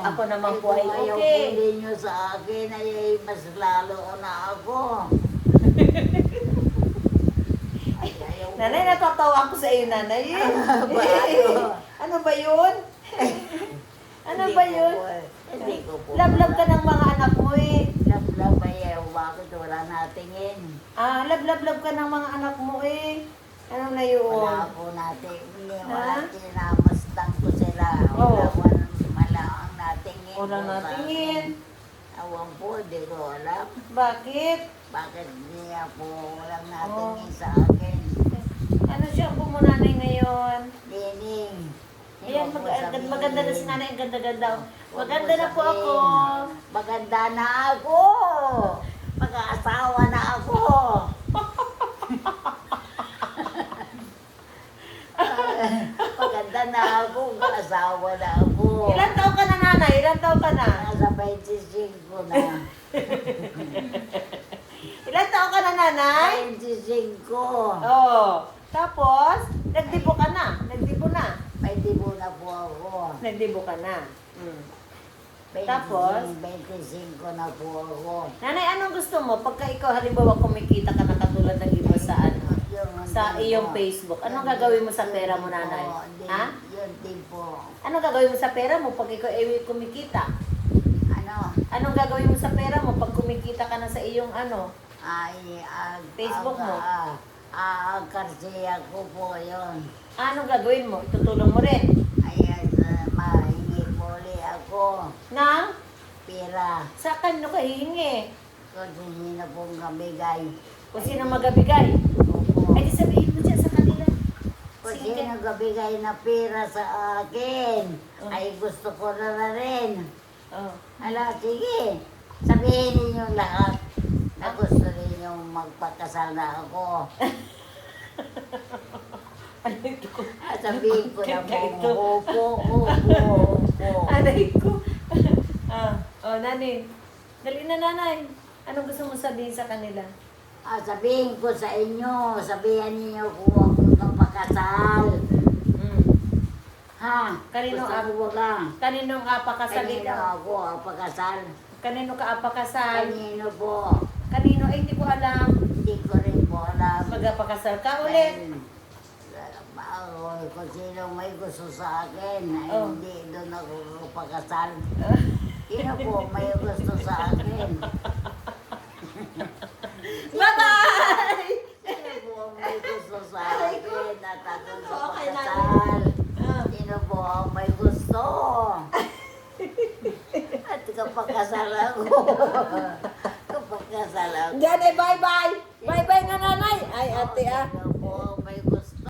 Ako naman po ay Kung ayaw okay. kunin nyo sa akin, ay mas lalo na ako. Ay, ayaw ko. Nanay, natatawa ko sa iyo, nanay. Bago. Ano ba yun? Ano Hindi ba ko yun? po- Hindi ko po. Love ka ng mga anak mo eh. Love ayaw. Bakit wala natingin? Love ka ng mga anak mo eh. Ano na yun? Wala po natin. Ha? Wala tinamastang ko sila. Oo. Wala ang natingin. Wala po sa natingin. akin. Awan po, di ko alam. Bakit? Bakit niya po walang Oh. natingin sa akin? Ano siya po mo nanay ngayon? Dining. Ayan, maganda na si nanay. Ang ganda-ganda. Maganda na po ako. Maganda na ako. Mag-aasawa na ako. Maganda na ako. Mag-asawa na ako. Ilan taon ka na nanay? Ilan taon ka na? Nasa 25 na. Ilan taon ka na nanay? 25. Oo. Tapos, nagdibo ka na. Nagdibo na. May dibo na po ako. Nagdibo ka na. 25 Tapos? 25 na po ako. Nanay, anong gusto mo? Pagka ikaw, halimbawa, kumikita ka na katulad ng iba sa ano? Sa iyong Facebook. Anong gagawin mo sa pera mo, nanay? Ha? Yun din po. Anong gagawin mo sa pera mo pag ikaw ay kumikita? Ano? Anong gagawin mo sa pera mo pag kumikita ka na sa iyong ano? Ay, Facebook mo? Ang karsiya ko po yun. Anong gagawin mo? Itutulong mo rin? Ayan, mahingi po ulit ako. Nang? Pira. Sa kanino ka hihingi? Kung sino pong kabigay. Kung sino magabigay? Opo. Ay, di sabihin mo dyan sa kanila. Kung Sige. sino kabigay na pira sa akin, Oh. ay gusto ko na rin. Oh. Ala, sige. Sabihin ninyo lahat na gusto ninyo magpakasal na ako. Ano ito ko? At sabihin ko na Ito. opo. Anay ko. Nanay. Dali na, nanay. Anong gusto mo sabihin sa kanila? Sabihin ko sa inyo, sabihan ninyo kung ako magpakasal. Ha? Kanino Gusto ko wala. Kaninong apakasal Kanino ikaw? ako ang pakasal? Kanino ka apakasal? Kanino po? Kanino? Ay, hindi ko alam. Hindi ko rin po alam. Magapakasal ka ulit. Kung sino may gusto sa akin, ay Oh. hindi doon ako pakasal. Sino po may gusto sa akin? Bye-bye! Sino po ang may gusto sa akin at ako sa Okay na. pakasal? Ah. Sino po ang may gusto? At kapagkasal ako. Kapagkasal ako. Diyan ay bye-bye! Bye-bye na nanay! Ay, ate ah. Sino po ang